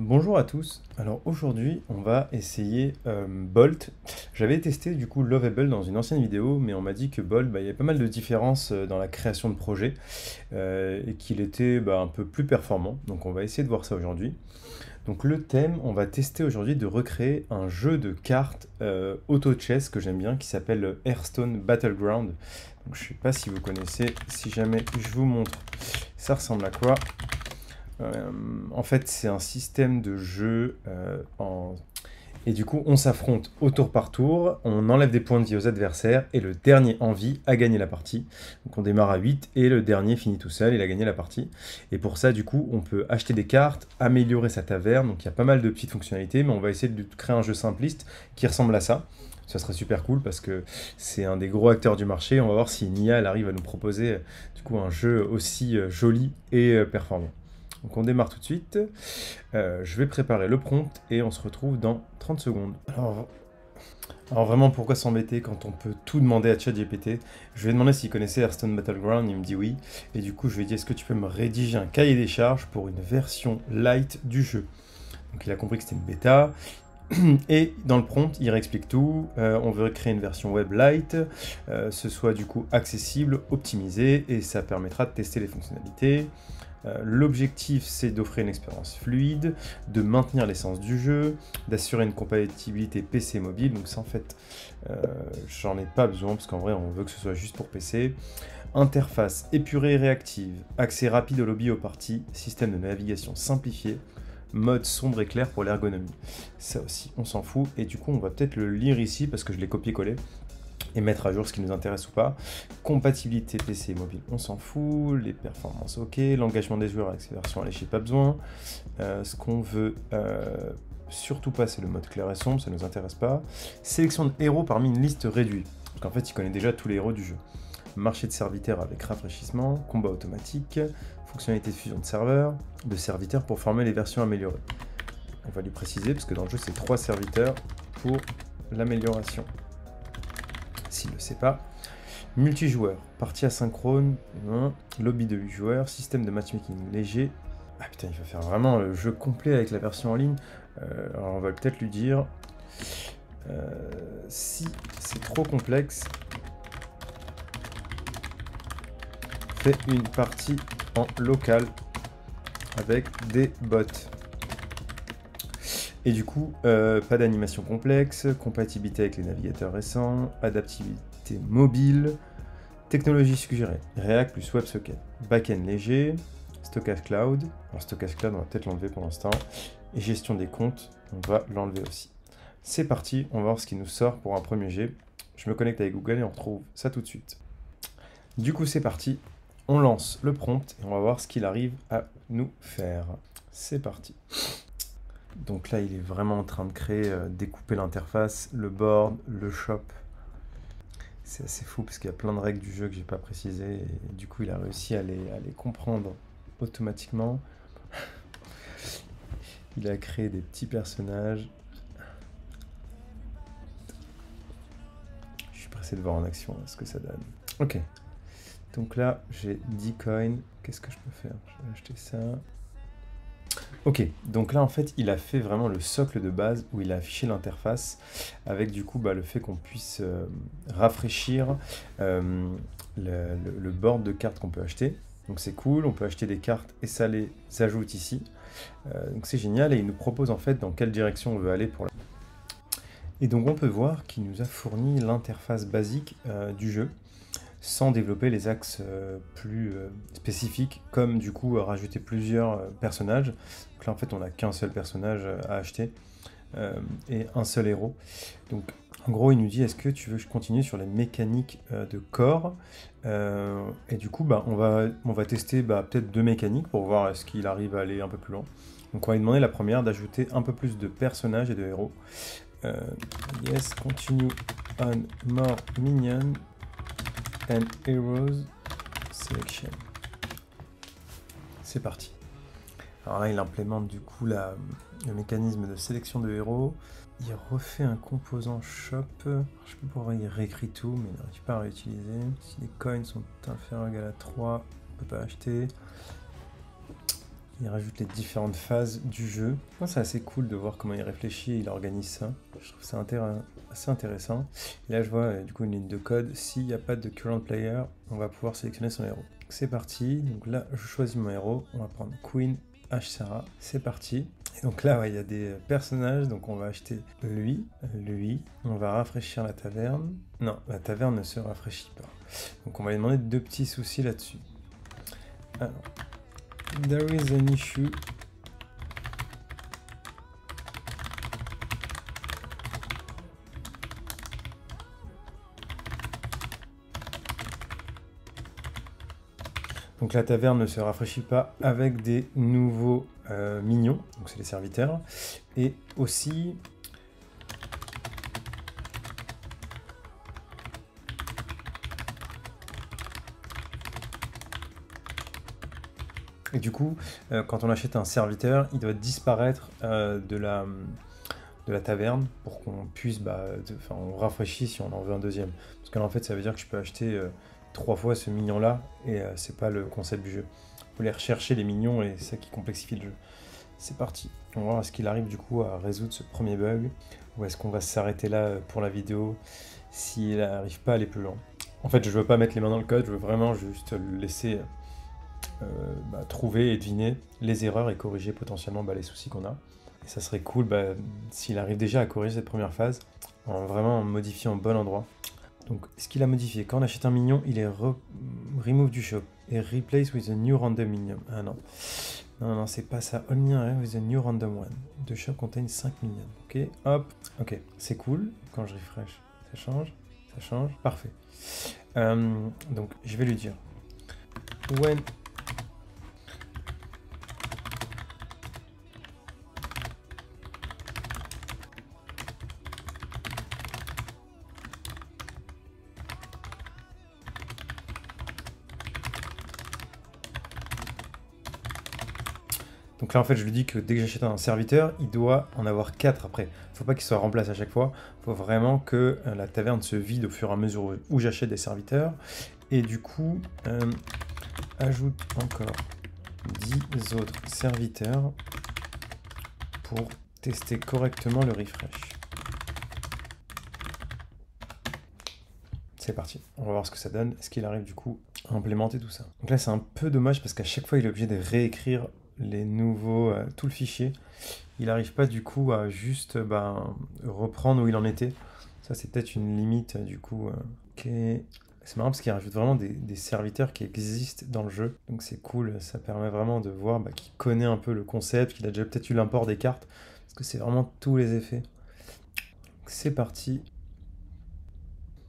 Bonjour à tous. Alors aujourd'hui, on va essayer Bolt. J'avais testé du coup Lovable dans une ancienne vidéo, mais on m'a dit que Bolt, il y avait pas mal de différences dans la création de projets et qu'il était un peu plus performant. Donc on va essayer de voir ça aujourd'hui. Donc le thème, on va tester aujourd'hui de recréer un jeu de cartes auto-chess que j'aime bien qui s'appelle Hearthstone Battleground. Donc je sais pas si vous connaissez, si jamais je vous montre, ça ressemble à quoi? En fait, c'est un système de jeu et du coup, on s'affronte au tour par tour, on enlève des points de vie aux adversaires, et le dernier en vie a gagné la partie. Donc on démarre à 8, et le dernier finit tout seul, il a gagné la partie. Et pour ça, du coup, on peut acheter des cartes, améliorer sa taverne, donc il y a pas mal de petites fonctionnalités, mais on va essayer de créer un jeu simpliste qui ressemble à ça. Ça serait super cool parce que c'est un des gros acteurs du marché. On va voir si une IA elle arrive à nous proposer du coup un jeu aussi joli et performant. Donc on démarre tout de suite. Je vais préparer le prompt et on se retrouve dans 30 secondes. Alors vraiment, pourquoi s'embêter quand on peut tout demander à ChatGPT? Je lui ai demandé s'il connaissait Hearthstone Battleground, il me dit oui. Et du coup, je lui ai dit, est-ce que tu peux me rédiger un cahier des charges pour une version light du jeu? Donc il a compris que c'était une bêta. Et dans le prompt, il réexplique tout. On veut créer une version web light, ce soit du coup accessible, optimisé, et ça permettra de tester les fonctionnalités. L'objectif, c'est d'offrir une expérience fluide, de maintenir l'essence du jeu, d'assurer une compatibilité PC mobile. Donc ça, en fait, j'en ai pas besoin, parce qu'en vrai, on veut que ce soit juste pour PC. Interface épurée et réactive, accès rapide au lobby et aux parties, système de navigation simplifié, mode sombre et clair pour l'ergonomie. Ça aussi, on s'en fout. Et du coup, on va peut-être le lire ici, parce que je l'ai copié-collé, et mettre à jour ce qui nous intéresse ou pas. Compatibilité PC et mobile, on s'en fout. Les performances, ok. L'engagement des joueurs avec ces versions alléchées, pas besoin. Ce qu'on veut surtout pas, c'est le mode clair et sombre, ça nous intéresse pas. Sélection de héros parmi une liste réduite. Donc en fait, il connaît déjà tous les héros du jeu. Marché de serviteurs avec rafraîchissement, combat automatique, fonctionnalité de fusion de serviteurs pour former les versions améliorées. On va lui préciser, parce que dans le jeu, c'est 3 serviteurs pour l'amélioration. S'il ne le sait pas. Multijoueur, partie asynchrone, non. Lobby de 8 joueurs, système de matchmaking léger. Ah putain, il va faire vraiment le jeu complet avec la version en ligne. Alors on va peut-être lui dire, si c'est trop complexe, fais une partie en local avec des bots. Et du coup, pas d'animation complexe, compatibilité avec les navigateurs récents, adaptabilité mobile, technologie suggérée, React plus WebSocket, backend léger, stockage cloud, alors stockage cloud on va peut-être l'enlever pour l'instant, et gestion des comptes, on va l'enlever aussi. C'est parti, on va voir ce qui nous sort pour un premier jet. Je me connecte avec Google et on retrouve ça tout de suite. Du coup c'est parti, on lance le prompt et on va voir ce qu'il arrive à nous faire. C'est parti. Donc là, il est vraiment en train de créer, découper l'interface, le board, le shop. C'est assez fou parce qu'il y a plein de règles du jeu que j'ai pas précisées et du coup, il a réussi à les comprendre automatiquement. Il a créé des petits personnages. Je suis pressé de voir en action ce que ça donne. Ok. Donc là, j'ai 10 coins. Qu'est-ce que je peux faire? Je vais acheter ça. Ok, donc là en fait il a fait vraiment le socle de base où il a affiché l'interface avec du coup le fait qu'on puisse rafraîchir le board de cartes qu'on peut acheter. Donc c'est cool, on peut acheter des cartes et ça les ajoute ici. Donc c'est génial et il nous propose en fait dans quelle direction on veut aller pour la... Et donc on peut voir qu'il nous a fourni l'interface basique du jeu, sans développer les axes plus spécifiques, comme du coup rajouter plusieurs personnages. Donc là en fait on n'a qu'un seul personnage à acheter et un seul héros. Donc en gros il nous dit est-ce que tu veux que je continue sur les mécaniques de corps et du coup on va tester peut-être 2 mécaniques pour voir est-ce qu'il arrive à aller un peu plus loin. Donc on va lui demander la première d'ajouter un peu plus de personnages et de héros. Yes, continue on more minions and Heroes Selection. C'est parti. Alors là, il implémente du coup le mécanisme de sélection de héros. Il refait un composant shop. Je ne sais pas pourquoi il réécrit tout, mais il n'arrive pas à réutiliser. Si les coins sont inférieurs ou égaux à 3, on ne peut pas acheter. il rajoute les différentes phases du jeu. Je pense que c'est assez cool de voir comment il réfléchit et il organise ça. Je trouve ça assez intéressant. Et là, je vois du coup une ligne de code. S'il n'y a pas de current player, on va pouvoir sélectionner son héros. C'est parti. Donc là, je choisis mon héros. On va prendre Queen H. Sarah. C'est parti. Et donc là, ouais, il y a des personnages. Donc on va acheter lui. On va rafraîchir la taverne. Non, la taverne ne se rafraîchit pas. Donc on va lui demander deux petits soucis là-dessus. Alors, there is an issue. Donc la taverne ne se rafraîchit pas avec des nouveaux minions, donc c'est les serviteurs. Et aussi... Et du coup, quand on achète un serviteur, il doit disparaître de la taverne pour qu'on puisse, on rafraîchit si on en veut un deuxième. Parce que là, en fait, ça veut dire que je peux acheter 3 fois ce mignon-là, et c'est pas le concept du jeu. Vous pouvez les rechercher, les mignons, et c'est ça qui complexifie le jeu. C'est parti. On va voir est-ce qu'il arrive du coup à résoudre ce premier bug, ou est-ce qu'on va s'arrêter là pour la vidéo, s'il n'arrive pas à aller plus loin. En fait, je veux pas mettre les mains dans le code, je veux vraiment juste le laisser trouver et deviner les erreurs et corriger potentiellement les soucis qu'on a. Et ça serait cool s'il arrive déjà à corriger cette première phase en vraiment modifiant au bon endroit. Donc ce qu'il a modifié, quand on achète un mignon, il est remove du shop et replace with a new random minion. Ah non, non, c'est pas ça. All minion with a new random one. The shop contain 5 minions. Ok, hop, ok, c'est cool. Quand je refresh, ça change, parfait. Donc je vais lui dire when donc là, en fait, je lui dis que dès que j'achète un serviteur, il doit en avoir 4 après. Faut pas qu'il soit remplacé à chaque fois. Faut vraiment que la taverne se vide au fur et à mesure où j'achète des serviteurs. Et du coup, ajoute encore 10 autres serviteurs pour tester correctement le refresh. C'est parti. On va voir ce que ça donne. Est-ce qu'il arrive du coup à implémenter tout ça? Donc là, c'est un peu dommage parce qu'à chaque fois, il est obligé de réécrire les nouveaux, tout le fichier. Il n'arrive pas du coup à juste reprendre où il en était. Ça, c'est peut-être une limite du coup. C'est marrant parce qu'il rajoute vraiment des serviteurs qui existent dans le jeu. Donc c'est cool, ça permet vraiment de voir qu'il connaît un peu le concept, qu'il a déjà peut-être eu l'import des cartes. Parce que c'est vraiment tous les effets. C'est parti.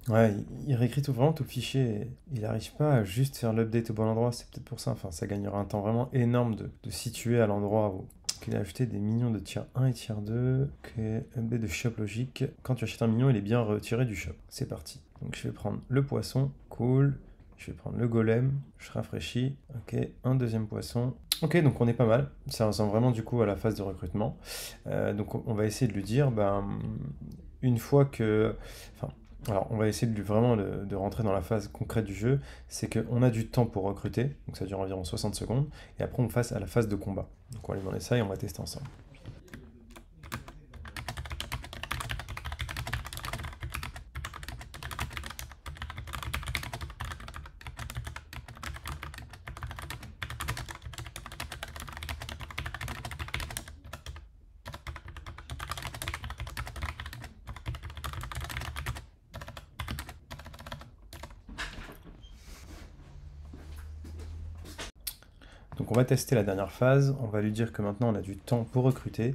Ouais, il réécrit vraiment tout le fichier. Et il n'arrive pas à juste faire l'update au bon endroit. C'est peut-être pour ça. Enfin, ça gagnera un temps vraiment énorme de situer à l'endroit où il a ajouté des minions de tier 1 et tier 2. Ok, update de shop logique. Quand tu achètes un minion, il est bien retiré du shop. C'est parti. Donc je vais prendre le poisson. Cool. Je vais prendre le golem. Je rafraîchis. Ok, un deuxième poisson. Ok, donc on est pas mal. Ça ressemble vraiment du coup à la phase de recrutement. Donc on va essayer de lui dire, une fois que... Enfin, alors, on va essayer vraiment de rentrer dans la phase concrète du jeu. C'est qu'on a du temps pour recruter, donc ça dure environ 60 secondes, et après on passe à la phase de combat. Donc on va lui demander ça et on va tester ensemble. Donc on va tester la dernière phase, on va lui dire que maintenant on a du temps pour recruter,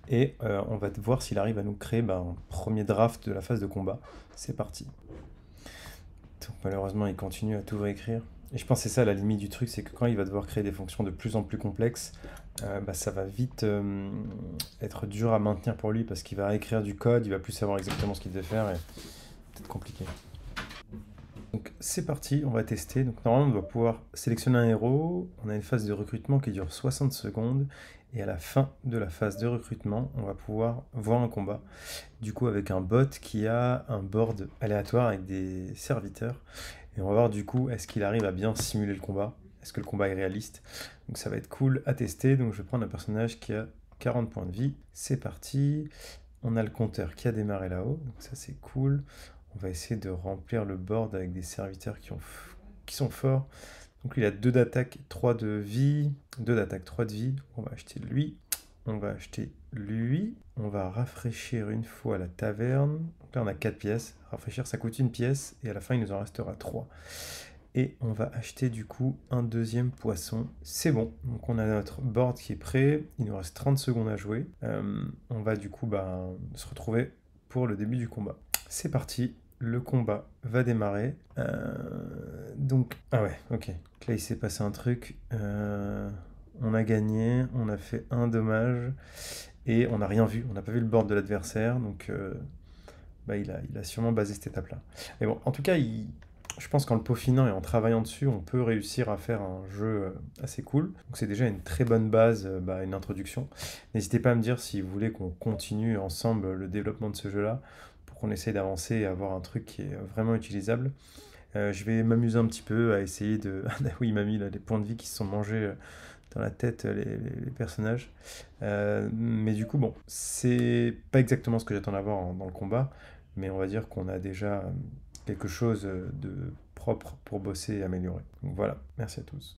et on va voir s'il arrive à nous créer un premier draft de la phase de combat. C'est parti. Donc malheureusement il continue à tout réécrire. Et je pense que c'est ça la limite du truc, c'est que quand il va devoir créer des fonctions de plus en plus complexes, ça va vite être dur à maintenir pour lui, parce qu'il va écrire du code, il va plus savoir exactement ce qu'il devait faire, et peut-être compliqué. Donc c'est parti, on va tester. Donc normalement on doit pouvoir sélectionner un héros. On a une phase de recrutement qui dure 60 secondes. Et à la fin de la phase de recrutement, on va pouvoir voir un combat. Du coup avec un bot qui a un board aléatoire avec des serviteurs. Et on va voir du coup est-ce qu'il arrive à bien simuler le combat. est-ce que le combat est réaliste? Donc ça va être cool à tester. Donc je vais prendre un personnage qui a 40 points de vie. C'est parti. On a le compteur qui a démarré là-haut. Donc ça c'est cool. On va essayer de remplir le board avec des serviteurs qui sont forts. Donc il a 2 d'attaque, 3 de vie. 2 d'attaque, 3 de vie. On va acheter lui. On va acheter lui. On va rafraîchir une fois la taverne. Donc là on a 4 pièces. Rafraîchir ça coûte une pièce. Et à la fin il nous en restera 3. Et on va acheter du coup un deuxième poisson. C'est bon, donc on a notre board qui est prêt. Il nous reste 30 secondes à jouer. On va du coup se retrouver pour le début du combat. C'est parti, le combat va démarrer. Ah ouais, ok. Donc là il s'est passé un truc. On a gagné, on a fait un dommage. Et on n'a rien vu, on n'a pas vu le board de l'adversaire. Donc il a sûrement basé cette étape-là. Mais bon, en tout cas, je pense qu'en le peaufinant et en travaillant dessus, on peut réussir à faire un jeu assez cool. Donc c'est déjà une très bonne base, une introduction. N'hésitez pas à me dire si vous voulez qu'on continue ensemble le développement de ce jeu-là, pour qu'on essaye d'avancer et avoir un truc qui est vraiment utilisable. Je vais m'amuser un petit peu à essayer de... Ah oui, il m'a mis là, les points de vie qui se sont mangés dans la tête, les personnages. Mais du coup, bon, c'est pas exactement ce que j'attends d'avoir dans le combat, mais on va dire qu'on a déjà quelque chose de propre pour bosser et améliorer. Donc voilà, merci à tous.